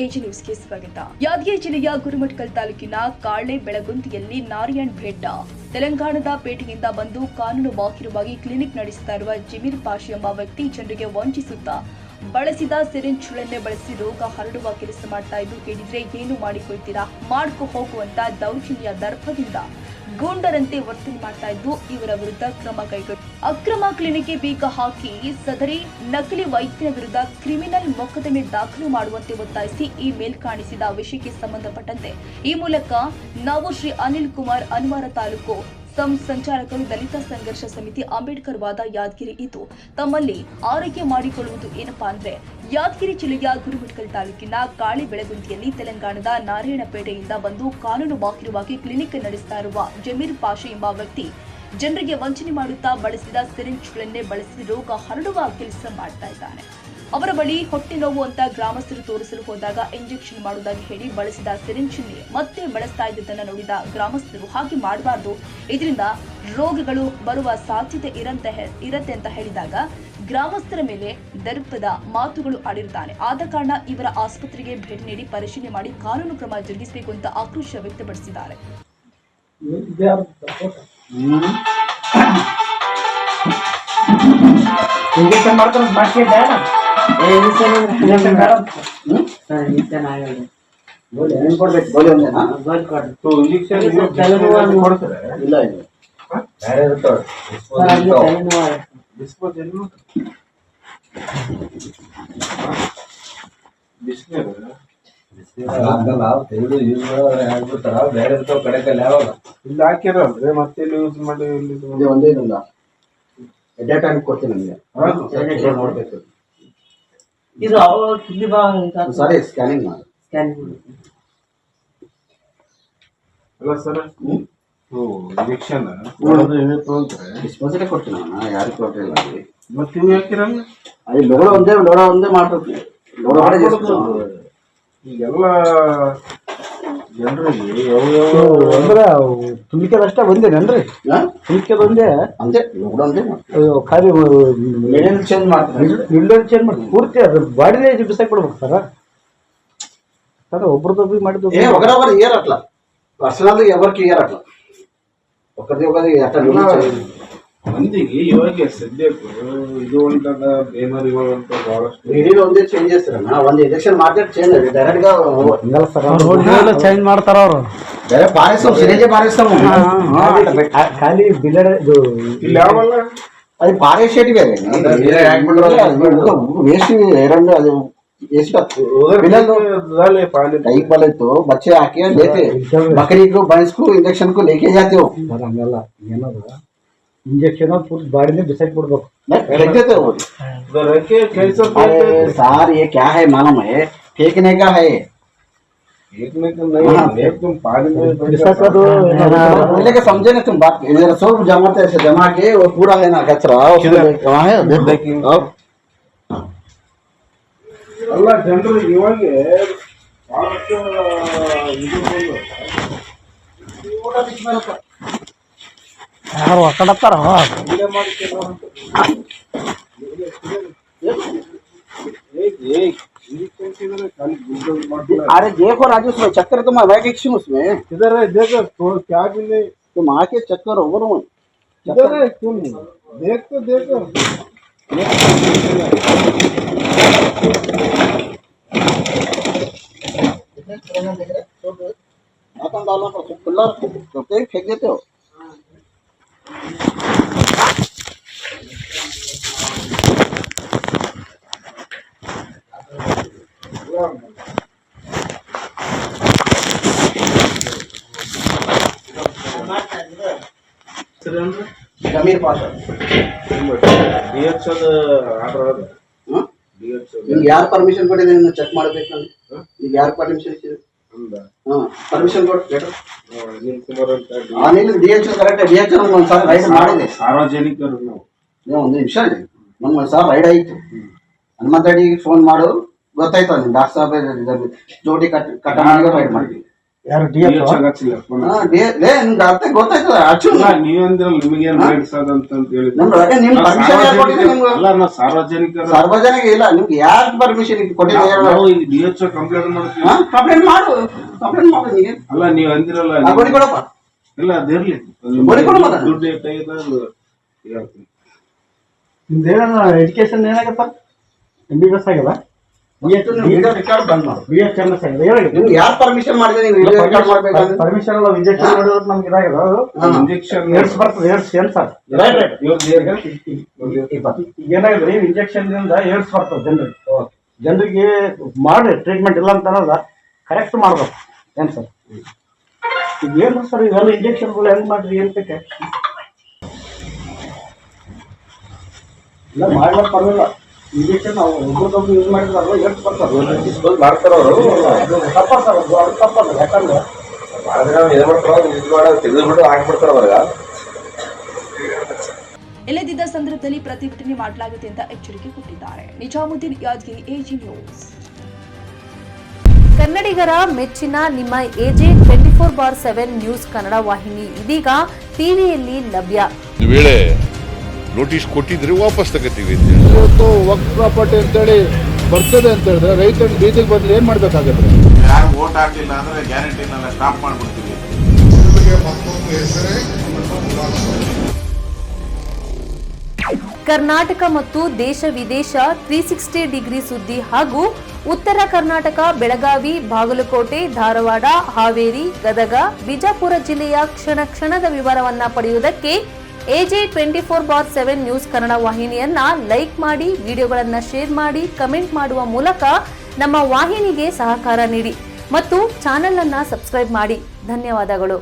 AG ನ್ಯೂಸ್ಗೆ ಸ್ವಾಗತ. ಯಾದಗಿರಿ ಜಿಲ್ಲೆಯ ಗುರುಮಠಕಲ್ ತಾಲೂಕಿನ ಕಾಳೆ ಬೆಳಗುಂದಿಯಲ್ಲಿ ನಾರಾಯಣ್ ಭೇಡ್ಡ ತೆಲಂಗಾಣದ ಪೇಟೆಯಿಂದ ಬಂದು ಕಾನೂನು ಬಾಹಿರವಾಗಿ ಕ್ಲಿನಿಕ್ ನಡೆಸುತ್ತಾ ಇರುವ ಜಮೀರ್ ಪಾಷಾ ಎಂಬ ವ್ಯಕ್ತಿ ಜನರಿಗೆ ವಂಚಿಸುತ್ತಾ ಬಳಸಿದ ಸಿರಿಂಜ್ಗಳನ್ನೇ ಬಳಸಿ ರೋಗ ಹರಡುವ ಕೆಲಸ ಮಾಡ್ತಾ ಇದ್ದು, ಕೇಳಿದ್ರೆ ಏನು ಮಾಡಿಕೊಳ್ತೀರಾ, ಮಾಡ್ಕೊ ಹೋಗುವಂತ ದೌರ್ಜನ್ಯ ದರ್ಪದಿಂದ ಗೂಂಡರಂತೆ ವರ್ತನೆ ಮಾಡ್ತಾ ಇದ್ದು, ಇವರ ವಿರುದ್ಧ ಕ್ರಮ ಕೈಗೊಂಡು ಅಕ್ರಮ ಕ್ಲಿನಿಕ್ಗೆ ಬೀಗ ಹಾಕಿ ಸದರಿ ನಕಲಿ ವೈದ್ಯರ ವಿರುದ್ಧ ಕ್ರಿಮಿನಲ್ ಮೊಕದ್ದಮೆ ದಾಖಲು ಮಾಡುವಂತೆ ಒತ್ತಾಯಿಸಿ ಈ ಮೇಲ್ಕಾಣಿಸಿದ ವಿಷಯಕ್ಕೆ ಸಂಬಂಧಪಟ್ಟಂತೆ ಈ ಮೂಲಕ ನಾವು ಶ್ರೀ ಅನಿಲ್ ಕುಮಾರ್ ಅನ್ವಾರ ತಾಲೂಕು ಸಂಚಾಲಕರು ದಲಿತ ಸಂಘರ್ಷ ಸಮಿತಿ ಅಂಬೇಡ್ಕರ್ ವಾದ ಯಾದಗಿರಿ ಇದ್ದು ತಮ್ಮಲ್ಲಿ ಆರೈಕೆ ಮಾಡಿಕೊಳ್ಳುವುದು ಏನಪ್ಪಾ ಅಂದ್ರೆ ಯಾದಗಿರಿ ಜಿಲ್ಲೆಯ ಗುರುಮಠಕಲ್ ತಾಲೂಕಿನ ಕಾಳೆ ಬೆಳಗುಂದಿಯಲ್ಲಿ ತೆಲಂಗಾಣದ ನಾರಾಯಣಪೇಟೆಯಿಂದ ಬಂದು ಕಾನೂನು ಬಾಹಿರವಾಗಿ ಕ್ಲಿನಿಕ್ ನಡೆಸ್ತಾ ಇರುವ ಜಮೀರ್ ಪಾಷಾ ಎಂಬ ವ್ಯಕ್ತಿ ಜನರಿಗೆ ವಂಚನೆ ಮಾಡುತ್ತಾ ಬಳಸಿದ ಸಿರಿಂಜ್ಗಳನ್ನೇ ಬಳಸಿ ರೋಗ ಹರಡುವ ಕೆಲಸ ಮಾಡ್ತಾ ಇದ್ದಾನೆ. ಅವರ ಬಳಿ ಹೊಟ್ಟೆ ನೋವು ಅಂತ ಗ್ರಾಮಸ್ಥರು ತೋರಿಸಲು ಹೋದಾಗ ಇಂಜೆಕ್ಷನ್ ಮಾಡುವುದಾಗಿ ಹೇಳಿ ಬಳಸಿದ ಸಿರಿಂಜ್ನೇ ಮತ್ತೆ ಬಳಸ್ತಾ ಇದ್ದದನ್ನು ನೋಡಿದ ಗ್ರಾಮಸ್ಥರು ಹಾಗೆ ಮಾಡಬಾರದು, ಇದರಿಂದ ರೋಗಗಳು ಬರುವ ಸಾಧ್ಯತೆ ಇರತ್ತೆ ಅಂತ ಹೇಳಿದಾಗ ಗ್ರಾಮಸ್ಥರ ಮೇಲೆ ದರ್ಪದ ಮಾತುಗಳು ಆಡಿರುತ್ತಾನೆ. ಆದ ಕಾರಣ ಇವರ ಆಸ್ಪತ್ರೆಗೆ ಭೇಟಿ ನೀಡಿ ಪರಿಶೀಲನೆ ಮಾಡಿ ಕಾನೂನು ಕ್ರಮ ಜರುಗಿಸಬೇಕು ಅಂತ ಆಕ್ರೋಶ ವ್ಯಕ್ತಪಡಿಸಿದ್ದಾರೆ. ಇಂಜೆಕ್ಷನ್ ಮಾಡ್ಕೊಂಡು ಮಾಡ್ತಿದ್ದೆ ಬೇರೆ ಕಡೆಕಲ್ಲಿ ಯಾವಾಗ ಇಲ್ಲಿ ಹಾಕಿರಲ್ರಿ ಮತ್ತೆ ಯೂಸ್ ಮಾಡಿ ಒಂದೇ ಇದಲ್ಲ ಡೇಟಾ ಕೊಡ್ತೀನಿ ನಿಮಗೆ ನೋಡ್ಬೇಕು. ಇದು ಸಾರಿ ಸ್ಕ್ಯಾನಿಂಗ್ ಮಾಡಿ ಅಲ್ಲ ಸರ್. ಇಂಜೆಕ್ಷನ್ ಡಿಸ್ಪೋಸಲೇ ಕೊಡ್ತೀನಿ ನಾನು, ಯಾರಿಗೆ ಕೊಟ್ಟಿಲ್ಲ. ಮತ್ತೆ ನೀವು ಹಾಕಿರಲ್ಲ ಅಲ್ಲಿ ಲೋಡ ಒಂದೇ ಮಾಡ್ತೀವಿ. ಈಗೆಲ್ಲ ಜನರಿಗೆ ಅಂದ್ರೆ ತುಂಬಿಕೆದಷ್ಟೇ ಒಂದೇನೇನ್ರಿ? ತುಂಬಿಕೆದ ಒಂದೇ ಅಂತೆ ಲೋಡ ಒಂದೇ ಖಾಲಿ ಚೇಂಜ್ ಮಾಡ್ತಾರೆ, ಚೇಂಜ್ ಮಾಡ್ತೀವಿ ಪೂರ್ತಿ ಅದು ಬಾಡಿನೇ ಬಿಸಾಕಿ ಬಿಡ್ಬೇಕು ಸರ್. ಸರ್ ಒಬ್ರದೊಬ್ಬರಿಗೆ ಮಾಡಿದ್ದು ಒಗರೊಬ್ಬರು ಇಯರ್ ಅಟ್ಲ ಪರ್ಸನಲ್ ಎವರ್ಕ್ ಇಯರ್ ಅಟ್ಲ ಮಂದಿಗೆ ಇವಾಗ ಸದ್ಯಕ್ಕೆ ಇದು ಅಂತಂದ ಬೇಮಾರಿಗಳು ಅಂತ ಬಹಳಷ್ಟು ಇಡೀ ಒಂದೇ ಚೇಂಜಸ್ ಒಂದು ಇಂಜೆಕ್ಷನ್ ಮಾರ್ಕೆಟ್ ಚೇಂಜ್ ಆಗಿದೆ ಡೈರೆಕ್ಟ್ గా ಹಿಂಗಲ್ಲ ಸರ್ ಚೇಂಜ್ ಮಾಡ್ತಾರ ಅವರು ಬೇರೆ ಪಾರಿಸ್ತಾವ ಸಿರೇಜೆ ಪಾರಿಸ್ತಾವ ಖಾಲಿ ಬಿಲ್ಲಡ ಇದು ಇಲ್ಲಿ ಯಾವಲ್ಲ ಅದು ಪಾರೇಶೇಟಿ ಬೇರೆ ವೇಸ್ಟ್ ಎರಡು ಅದು टाइप वाले तो बच्चे आके लेते बकरी को भैंस को इंजेक्शन को लेके जाते हो हंगಲ್ಲ ಏನದು इंजेक्शन पूरी बॉडी में बिसाक पड़ಬೇಕು फेंक देते हो रखे कैसे सार ये क्या है मालूम है फेंकने का है फेंकने का नहीं तुम पानी में बिसाक दो बोलने के समझे ना तुम बात इधर सब जमाते ऐसे जमा के वो पूरा है ना कचरा वहां है देखिए ಅಲ್ಲ ಜನರು ಇವಾಗ ಬಹಳಷ್ಟು ಯಾರು ಒಕ್ಕಡತ್ತಾರ अरे देखो राजू उसमें चक्कर तुम वैक्सीन उसमें इधर है देखो तो क्या भी नहीं तुम आके चक्कर ओवर में इधर है तुम देखो खुला फेंक देते हो जमीर पाಷಾ DHO ಆರ್ಡರ್ ಅದ ನಿಮ್ಗೆ ಯಾರು ಪರ್ಮಿಷನ್ ಕೊಟ್ಟಿದೆ ನೀವು ಚೆಕ್ ಮಾಡಬೇಕು ನಾನು ಈಗ ಯಾರು ಪರ್ಮಿಷನ್ ಇಟ್ಟಿದೆ ಪರ್ಮಿಷನ್ ಕೊಟ್ಟು ಅನಿಲ್ ಕುಮಾರ್ ಅಂತ ಅನಿಲ್ DHO ಕರೆಕ್ಟ್ DHO ನಮ್ಗೆ ಒಂದ್ಸಾರಿ ರೈಡ್ ಮಾಡಿದೆ ಸಾರ್ವಜನಿಕರು ನೀವು ಒಂದು ನಿಮಿಷ ನಮ್ಗೆ ಒಂದ್ಸಾರಿ ರೈಡ್ ಆಯಿತು ಹನುಮಂತಡಿಗೆ ಫೋನ್ ಮಾಡು ಗೊತ್ತಾಯ್ತು ನಿಮ್ಗೆ ಡಾಕ್ಟರ್ ಸಾಹೇಬ್ ಜೋಡಿ ಕಟ್ಟ ರೈಡ್ ಮಾಡಿದ್ವಿ ಯಾರು ಡಿ ಎಚ್ ನಿಮ್ಗೆ ಅರ್ಥ ಗೊತ್ತಾಯ್ತದ ಅಚ್ಚುಲ್ಲ ನೀವಂದ್ರಲ್ಲ ನಿಮಗೇನ್ ಮಾಡಿಸೋದಂತ ಹೇಳಿ ನಿಮ್ ಪರ್ಮಿಷನ್ ಯಾರು ಕೊಟ್ಟಿದ್ರಿ ನಿಮ್ಗೆ ಅಲ್ಲ ನಾವು ಸಾರ್ವಜನಿಕರ ಸಾರ್ವಜನಿಕ ಇಲ್ಲ ನಿಮ್ಗೆ ಯಾರು ಪರ್ಮಿಷನ್ ಕೊಟ್ಟಿದ್ದೀರಿ ನಾವು ಈಗ DHO ಕಂಪ್ಲೇಂಟ್ ಮಾಡ್ತೀವಿ ಕಂಪ್ಲೇಂಟ್ ಮಾಡು ನೀನು ಅಲ್ಲ ನೀವ್ ಅಂದಿರಲ್ಲ ಬಡಿ ಕೊಡಪ್ಪ ಇಲ್ಲ ಅದಿರ್ಲಿ ಬಡಿ ಕೊಡು ಮತ್ತೆ. ದುಡ್ಡು ಎಷ್ಟಾಗಿದೆ ಅದು ಹೇಳ್ತೀನಿ. ನಿಮ್ದೇನ ಎಜುಕೇಶನ್ ಏನಾಗತ್ತ MBBS ಆಗಲ್ಲ ರೆಕಾರ್ಡ್ ಬಂದ್ ಮಾಡು BHMS ಆಗಿದೆ ಏನಾಗಿದೆ ನಿಮ್ಗೆ ಯಾರು ಪರ್ಮಿಷನ್ ಮಾಡಿದ್ರೆ ನೀವು ರೆಕಾರ್ಡ್ ಮಾಡ್ಬೇಕಂದ್ರೆ ಪರ್ಮಿಷನ್ ಎಲ್ಲ ಇಂಜೆಕ್ಷನ್ ಮಾಡಿರೋದು ನಮ್ಗೆ ಇದಾಗಿದೆ ಅದು ಇಂಜೆಕ್ಷನ್ ಏಡ್ಸ್ ಬರ್ತದೆ ಏಡ್ಸ್ ಏನ್ ಸರ್ ಏನಾಗಿದೆ ಇಂಜೆಕ್ಷನ್ ಇಂದ ಏಡ್ಸ್ ಬರ್ತದೆ ಜನರಿಗೆ ಮಾಡಿ ಟ್ರೀಟ್ಮೆಂಟ್ ಇಲ್ಲ ಅಂತ ಅನ್ನೋದ ಕರೆಕ್ಟ್ ಮಾಡ್ಬೇಕು ಏನ್ ಸರ್ ಈಗ ಏನು ಸರ್ ಇವೆಲ್ಲ ಇಂಜೆಕ್ಷನ್ಗಳು ಹೆಂಗ್ ಮಾಡ್ರಿ ಏನ್ ಬೇಕೆ ಇಲ್ಲ ಮಾಡ್ಲಿಕ್ಕೆ ಬರಲಿಲ್ಲ ಇಂಜೆಕ್ಷನ್ ನಾವು ಒಬ್ರಿಗೊಬ್ರು ಯೂಸ್ ಮಾಡಿದ್ರಲ್ಲ ಎಷ್ಟು ಬರ್ತಾರೆ ಮಾಡ್ತಾರ ಅವರು ತಪ್ಪರ್ತಾರೆ ಅದು ತಪ್ಪಲ್ಲ ಯಾಕಂದ್ರೆ ತೆಗೆದುಬಿಟ್ಟು ಹಾಕ್ಬಿಡ್ತಾರ ಅವ್ರಿಗೆ ಇಲ್ಲದಿದ್ದ ಸಂದರ್ಭದಲ್ಲಿ ಪ್ರತಿಭಟನೆ ಮಾಡಲಾಗುತ್ತೆ ಅಂತ ಎಚ್ಚರಿಕೆ ಕೊಟ್ಟಿದ್ದಾರೆ. Nizamuddin Yadgiri, AG news. ಕನ್ನಡಿಗರ ಮೆಚ್ಚಿನ ನಿಮ್ಮ AG 24/7 ನ್ಯೂಸ್ ಕನ್ನಡ ವಾಹಿನಿ ಇದೀಗ ಟಿವಿಯಲ್ಲಿ ಲಭ್ಯ. ವೇಳೆ ನೋಟಿಸ್ ಕೊಟ್ಟಿದ್ರೆ ವಾಪಸ್ ತಗೋತೀವಿ. ಇವತ್ತು ವಕ್ಫ್ ಪ್ರಾಪರ್ಟಿ ಅಂತೇಳಿ ಬರ್ತದೆ ಅಂತ ಹೇಳಿದ್ರೆ ರೈತರು ಬೀದಿಗೆ ಬದಲು ಏನ್ ಮಾಡ್ಬೇಕಾಗತ್ತೆ? ಯಾರು ವೋಟ್ ಹಾಕಲಿಲ್ಲ ಅಂದ್ರೆ ಗ್ಯಾರಂಟಿನೆಲ್ಲ ಸ್ಟಾಪ್ ಮಾಡ್ಬಿಡ್ತೀವಿ. ಕರ್ನಾಟಕ ಮತ್ತು ದೇಶ ವಿದೇಶ 360 ಡಿಗ್ರಿ ಸುದ್ದಿ ಹಾಗೂ ಉತ್ತರ ಕರ್ನಾಟಕ, ಬೆಳಗಾವಿ, ಬಾಗಲಕೋಟೆ, ಧಾರವಾಡ, ಹಾವೇರಿ, ಗದಗ, ಬಿಜಾಪುರ ಜಿಲ್ಲೆಯ ಕ್ಷಣ ಕ್ಷಣದ ವಿವರವನ್ನ ಪಡೆಯುವುದಕ್ಕೆ AG 24/7 ನ್ಯೂಸ್ ಕನ್ನಡ ವಾಹಿನಿಯನ್ನ ಲೈಕ್ ಮಾಡಿ, ವಿಡಿಯೋಗಳನ್ನ ಶೇರ್ ಮಾಡಿ, ಕಮೆಂಟ್ ಮಾಡುವ ಮೂಲಕ ನಮ್ಮ ವಾಹಿನಿಗೆ ಸಹಕಾರ ನೀಡಿ ಮತ್ತು ಚಾನೆಲ್ ಅನ್ನ ಸಬ್ಸ್ಕ್ರೈಬ್ ಮಾಡಿ. ಧನ್ಯವಾದಗಳು.